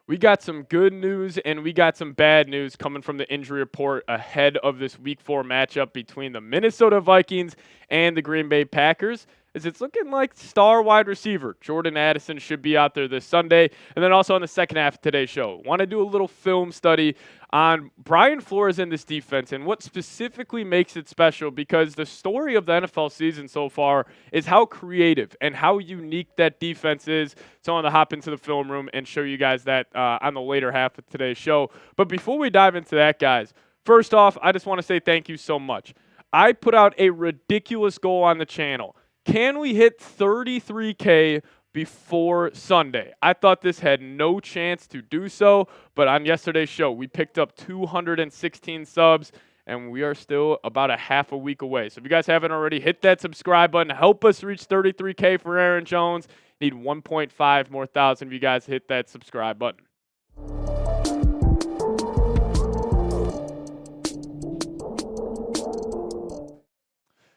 We got some good news and we got some bad news coming from the injury report ahead of this Week 4 matchup between the Minnesota Vikings and the Green Bay Packers. As it's looking like star wide receiver Jordan Addison should be out there this Sunday. And then also on the second half of today's show, want to do a little film study on Brian Flores in this defense and what specifically makes it special, because the story of the NFL season so far is how creative and how unique that defense is. So I want to hop into the film room and show you guys that on the later half of today's show. But before we dive into that, guys, first off, I just want to say thank you so much. I put out a ridiculous goal on the channel. Can we hit 33K before Sunday? I thought this had no chance to do so, but on yesterday's show, we picked up 216 subs, and we are still about a half a week away. So if you guys haven't already, hit that subscribe button. Help us reach 33K for Aaron Jones. Need 1.5 more thousand if you guys hit that subscribe button.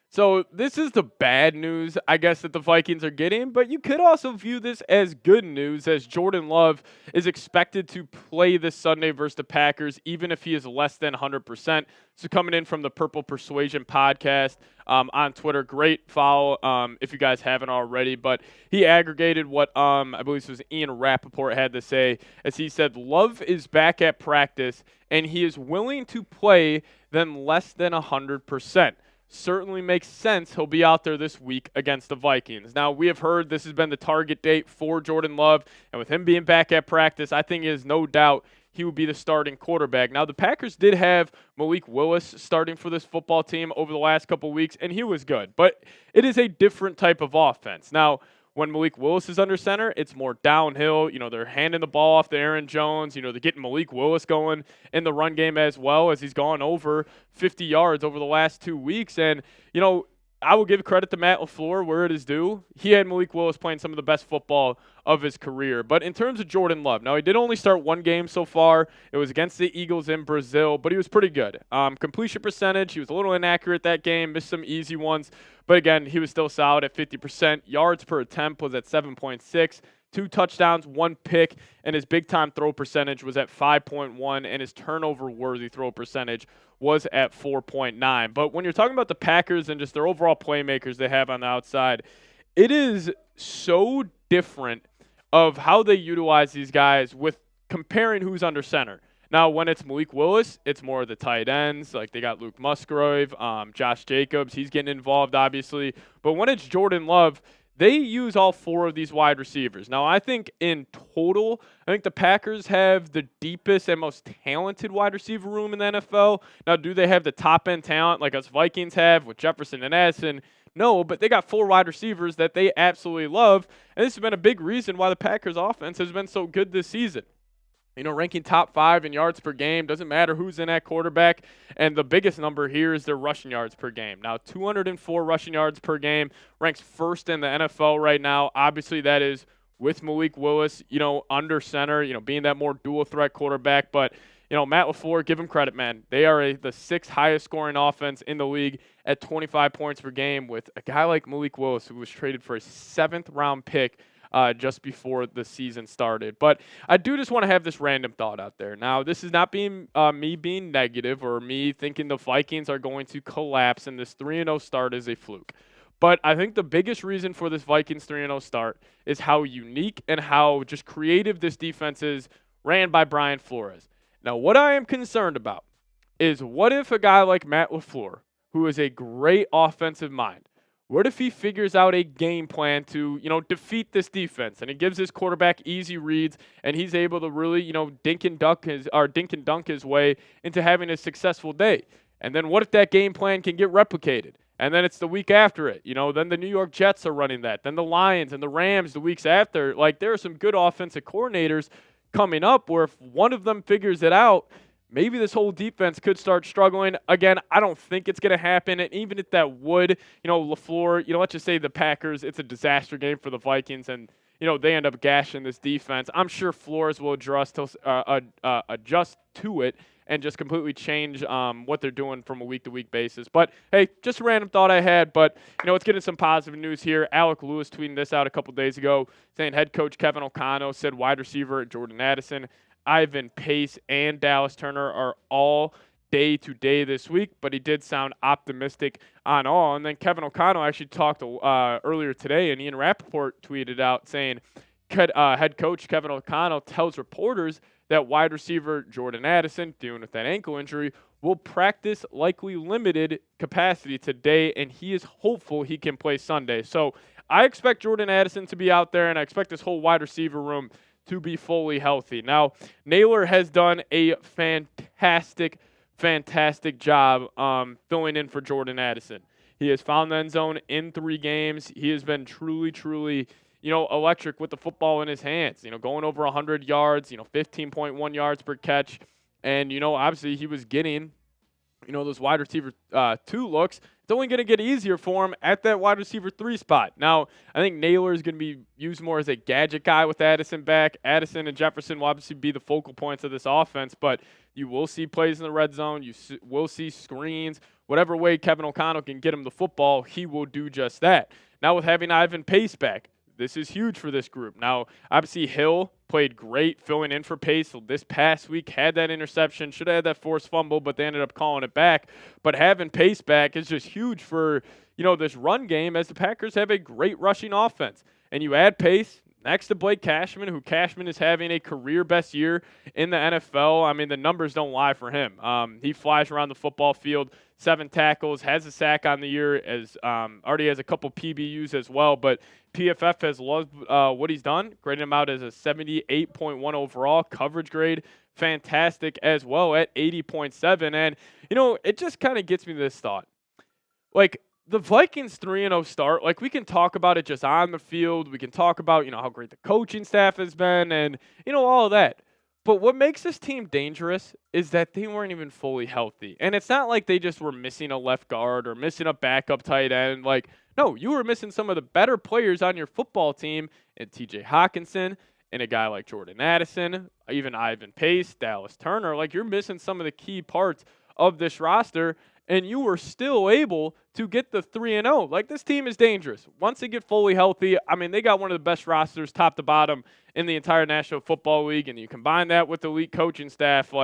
So this is the bad news, I guess, that the Vikings are getting, but you could also view this as good news, as Jordan Love is expected to play this Sunday versus the Packers, even if he is less than 100%. So coming in from the Purple Persuasion podcast on Twitter, great follow if you guys haven't already, but he aggregated what I believe this was Ian Rappaport had to say, as he said, Love is back at practice, and he is willing to play them less than 100%. Certainly makes sense he'll be out there this week against the Vikings. Now, we have heard this has been the target date for Jordan Love, and with him being back at practice, I think is no doubt he will be the starting quarterback. Now, the Packers did have Malik Willis starting for this football team over the last couple weeks, and he was good, but it is a different type of offense. Now, when Malik Willis is under center, it's more downhill. You know, they're handing the ball off to Aaron Jones. You know, they're getting Malik Willis going in the run game as well, as he's gone over 50 yards over the last 2 weeks. And, you know, I will give credit to Matt LaFleur where it is due. He had Malik Willis playing some of the best football of his career. But in terms of Jordan Love, now he did only start one game so far. It was against the Eagles in Brazil, but he was pretty good. Completion percentage, he was a little inaccurate that game, missed some easy ones. But again, he was still solid at 50%. Yards per attempt was at 7.6. 2 touchdowns, 1 pick, and his big-time throw percentage was at 5.1, and his turnover-worthy throw percentage was at 4.9. But when you're talking about the Packers and just their overall playmakers they have on the outside, it is so different of how they utilize these guys with comparing who's under center. Now, when it's Malik Willis, it's more of the tight ends. Like, they got Luke Musgrave, Josh Jacobs. He's getting involved, obviously. But when it's Jordan Love, they use all 4 of these wide receivers. Now, I think in total, I think the Packers have the deepest and most talented wide receiver room in the NFL. Now, do they have the top-end talent like us Vikings have with Jefferson and Addison? No, but they got 4 wide receivers that they absolutely love. And this has been a big reason why the Packers offense has been so good this season. You know, ranking top 5 in yards per game. Doesn't matter who's in at quarterback. And the biggest number here is their rushing yards per game. Now, 204 rushing yards per game. Ranks first in the NFL right now. Obviously, that is with Malik Willis, you know, under center, you know, being that more dual threat quarterback. But, you know, Matt LaFleur, give him credit, man. They are the 6th highest scoring offense in the league at 25 points per game, with a guy like Malik Willis, who was traded for a 7th round pick just before the season started. But I do just want to have this random thought out there. Now, this is not being me being negative or me thinking the Vikings are going to collapse and this 3-0 start is a fluke. But I think the biggest reason for this Vikings 3-0 start is how unique and how just creative this defense is, ran by Brian Flores. Now, what I am concerned about is, what if a guy like Matt LaFleur, who is a great offensive mind, what if he figures out a game plan to, you know, defeat this defense, and he gives his quarterback easy reads, and he's able to really, you know, dink and dunk his way into having a successful day? And then what if that game plan can get replicated? And then it's the week after it, you know, then the New York Jets are running that, then the Lions and the Rams the weeks after. Like, there are some good offensive coordinators coming up where if one of them figures it out, maybe this whole defense could start struggling. Again, I don't think it's going to happen. And even if that would, you know, LaFleur, you know, let's just say the Packers, it's a disaster game for the Vikings, and, you know, they end up gashing this defense. I'm sure Flores will adjust to it and just completely change what they're doing from a week-to-week basis. But, hey, just a random thought I had. But, let's get into some positive news here. Alec Lewis tweeted this out a couple days ago saying head coach Kevin O'Connell said wide receiver Jordan Addison, Ivan Pace, and Dallas Turner are all day-to-day this week, but he did sound optimistic on all. And then Kevin O'Connell actually talked earlier today, and Ian Rappaport tweeted out saying head coach Kevin O'Connell tells reporters that wide receiver Jordan Addison, dealing with that ankle injury, will practice likely limited capacity today, and he is hopeful he can play Sunday. So I expect Jordan Addison to be out there, and I expect this whole wide receiver room to be fully healthy. Now, Naylor has done a fantastic job filling in for Jordan Addison. He has found the end zone in 3 games. He has been truly, electric with the football in his hands, going over 100 yards, 15.1 yards per catch. And, obviously he was getting, those wide receiver 2 looks. It's only going to get easier for him at that wide receiver 3 spot. Now, I think Naylor is going to be used more as a gadget guy with Addison back. Addison and Jefferson will obviously be the focal points of this offense, but you will see plays in the red zone. You will see screens. Whatever way Kevin O'Connell can get him the football, he will do just that. Now with having Ivan Pace back, this is huge for this group. Now, obviously, Hill played great filling in for Pace this past week, had that interception, should have had that forced fumble, but they ended up calling it back. But having Pace back is just huge for, this run game, as the Packers have a great rushing offense. And you add Pace next to Blake Cashman, who Cashman is having a career best year in the NFL. I mean, the numbers don't lie for him. He flies around the football field, 7 tackles, has a sack on the year, already has a couple PBUs as well. But PFF has loved what he's done, graded him out as a 78.1 overall coverage grade. Fantastic as well at 80.7. And, it just kind of gets me to this thought. Like, the Vikings 3-0 start, we can talk about it just on the field. We can talk about, how great the coaching staff has been and, all of that. But what makes this team dangerous is that they weren't even fully healthy. And it's not like they just were missing a left guard or missing a backup tight end. No, you were missing some of the better players on your football team, and TJ Hawkinson and a guy like Jordan Addison, even Ivan Pace, Dallas Turner. You're missing some of the key parts of this roster, and you were still able to get the 3-0. This team is dangerous. Once they get fully healthy, I mean, they got one of the best rosters top to bottom in the entire National Football League, and you combine that with the elite coaching staff,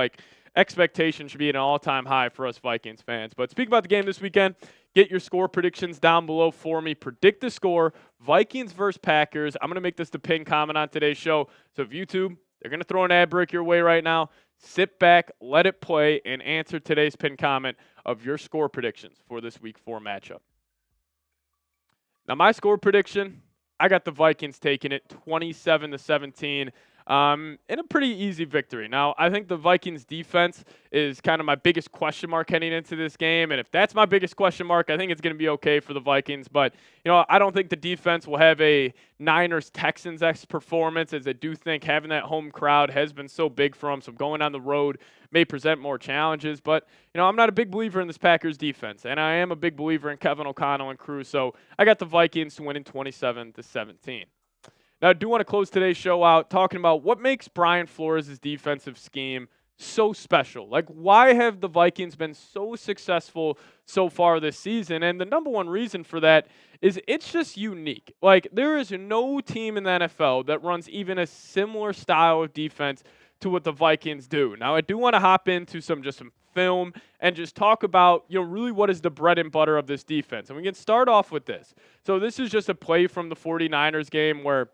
expectation should be at an all-time high for us Vikings fans. But speaking about the game this weekend, get your score predictions down below for me. Predict the score, Vikings versus Packers. I'm going to make this the pin comment on today's show. So if YouTube, they're going to throw an ad break your way right now. Sit back, let it play, and answer today's pin comment of your score predictions for this Week 4 matchup. Now, my score prediction, I got the Vikings taking it 27-17. In a pretty easy victory. Now, I think the Vikings defense is kind of my biggest question mark heading into this game. And if that's my biggest question mark, I think it's going to be okay for the Vikings. But, I don't think the defense will have a Niners-Texans-esque performance, as I do think having that home crowd has been so big for them. So going on the road may present more challenges. But, I'm not a big believer in this Packers defense. And I am a big believer in Kevin O'Connell and crew. So I got the Vikings winning 27-17. Now, I do want to close today's show out talking about what makes Brian Flores' defensive scheme so special. Why have the Vikings been so successful so far this season? And the number one reason for that is it's just unique. There is no team in the NFL that runs even a similar style of defense to what the Vikings do. Now, I do want to hop into some film and just talk about, really what is the bread and butter of this defense. And we can start off with this. So this is just a play from the 49ers game where,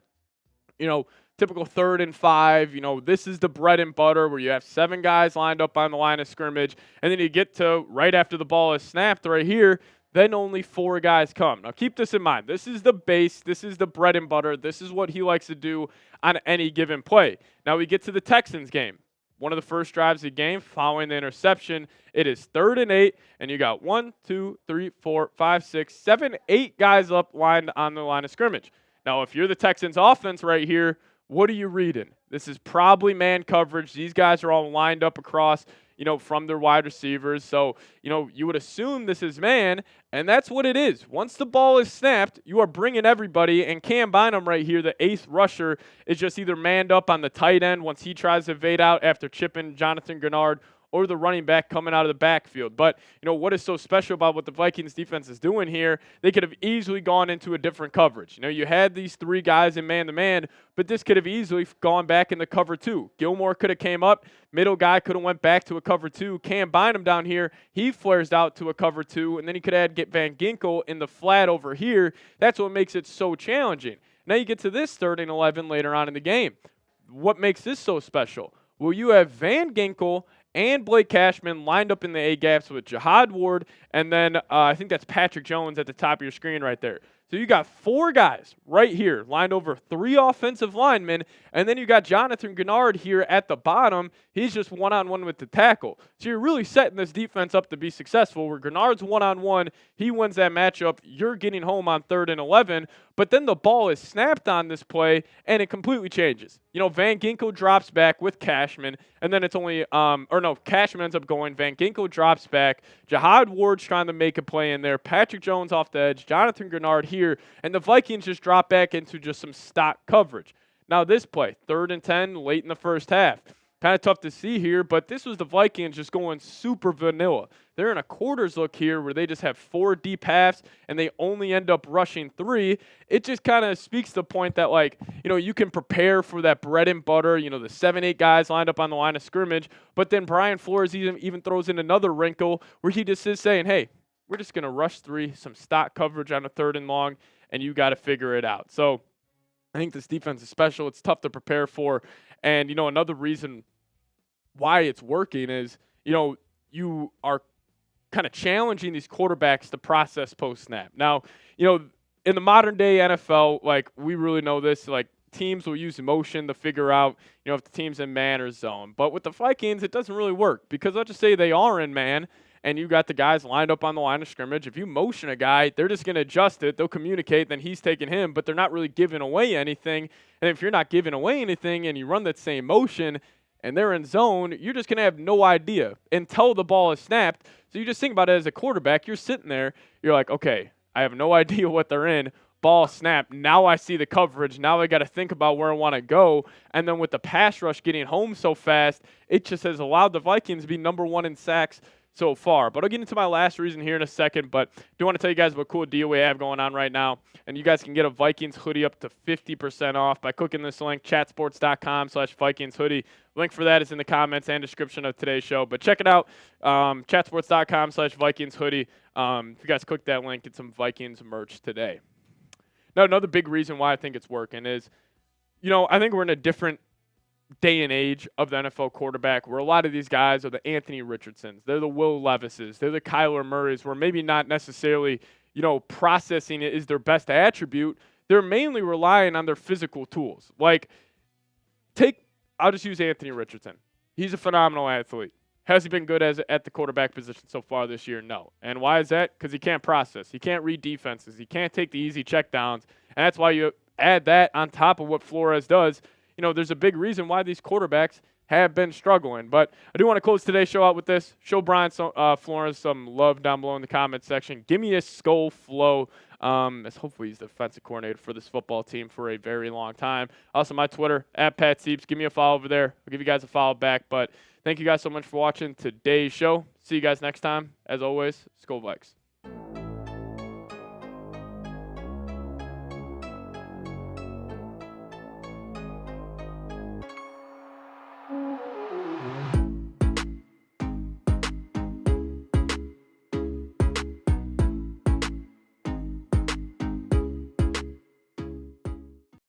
typical 3rd and 5, this is the bread and butter where you have 7 guys lined up on the line of scrimmage, and then you get to right after the ball is snapped right here, then only 4 guys come. Now, keep this in mind. This is the base. This is the bread and butter. This is what he likes to do on any given play. Now, we get to the Texans game. One of the first drives of the game following the interception. It is 3rd and 8, and you got 1, 2, 3, 4, 5, 6, 7, 8 guys up lined on the line of scrimmage. Now, if you're the Texans offense right here, what are you reading? This is probably man coverage. These guys are all lined up across, from their wide receivers. So, you would assume this is man, and that's what it is. Once the ball is snapped, you are bringing everybody, and Cam Bynum right here, the 8th rusher, is just either manned up on the tight end once he tries to evade out after chipping Jonathan Grenard, or the running back coming out of the backfield. But, what is so special about what the Vikings defense is doing here, they could have easily gone into a different coverage. You had these three guys in man-to-man, but this could have easily gone back into cover two. Gilmore could have came up. Middle guy could have went back to a cover two. Cam Bynum down here, he flares out to a cover two, and then he could have get Van Ginkel in the flat over here. That's what makes it so challenging. Now you get to this 3rd and 11 later on in the game. What makes this so special? Well, you have Van Ginkel and Blake Cashman lined up in the A-gaps with Jihad Ward, and then I think that's Patrick Jones at the top of your screen right there. So you got 4 guys right here lined over 3 offensive linemen, and then you got Jonathan Gennard here at the bottom. He's just one-on-one with the tackle. So you're really setting this defense up to be successful where Gennard's one-on-one, he wins that matchup, you're getting home on 3rd and 11, but then the ball is snapped on this play, and it completely changes. Van Ginkel drops back with Cashman, and then it's only, Cashman ends up going, Van Ginkel drops back, Jihad Ward's trying to make a play in there, Patrick Jones off the edge, Jonathan Gennard here, and the Vikings just drop back into just some stock coverage. Now this play, 3rd and 10, late in the first half. Kind of tough to see here, but this was the Vikings just going super vanilla. They're in a quarters look here where they just have 4 deep halves and they only end up rushing 3. It just kind of speaks to the point that, you can prepare for that bread and butter, the 7-8 guys lined up on the line of scrimmage, but then Brian Flores even throws in another wrinkle where he just is saying, hey, we're just going to rush 3, some stock coverage on a 3rd and long, and you got to figure it out. So I think this defense is special. It's tough to prepare for. And, another reason why it's working is, you are kind of challenging these quarterbacks to process post-snap. Now, in the modern day NFL, we really know this, teams will use emotion to figure out, if the team's in man or zone. But with the Vikings, it doesn't really work because let's just say they are in man and you got the guys lined up on the line of scrimmage. If you motion a guy, they're just going to adjust it. They'll communicate, then he's taking him, but they're not really giving away anything. And if you're not giving away anything and you run that same motion and they're in zone, you're just going to have no idea until the ball is snapped. So you just think about it as a quarterback. You're sitting there. You're like, okay, I have no idea what they're in. Ball snapped. Now I see the coverage. Now I got to think about where I want to go. And then with the pass rush getting home so fast, it just has allowed the Vikings to be number 1 in sacks so far. But I'll get into my last reason here in a second, but I do want to tell you guys what cool deal we have going on right now. And you guys can get a Vikings hoodie up to 50% off by clicking this link, chatsports.com/Vikings hoodie. Link for that is in the comments and description of today's show. But check it out, chatsports.com/Vikings hoodie. If you guys click that link, get some Vikings merch today. Now, another big reason why I think it's working is, I think we're in a different day and age of the NFL quarterback where a lot of these guys are the Anthony Richardsons, they're the Will Levises, they're the Kyler Murrays, where maybe not necessarily, processing it is their best attribute. They're mainly relying on their physical tools. I'll just use Anthony Richardson. He's a phenomenal athlete. Has he been good at the quarterback position so far this year? No. And why is that? Because he can't process. He can't read defenses. He can't take the easy checkdowns. And that's why you add that on top of what Flores does. There's a big reason why these quarterbacks have been struggling. But I do want to close today's show out with this. Show Brian Flores some love down below in the comments section. Give me a SKOL FLO, as hopefully he's the defensive coordinator for this football team for a very long time. Also, my Twitter, @PatSiepes. Give me a follow over there. I'll give you guys a follow back. But thank you guys so much for watching today's show. See you guys next time. As always, SKOL Vikes.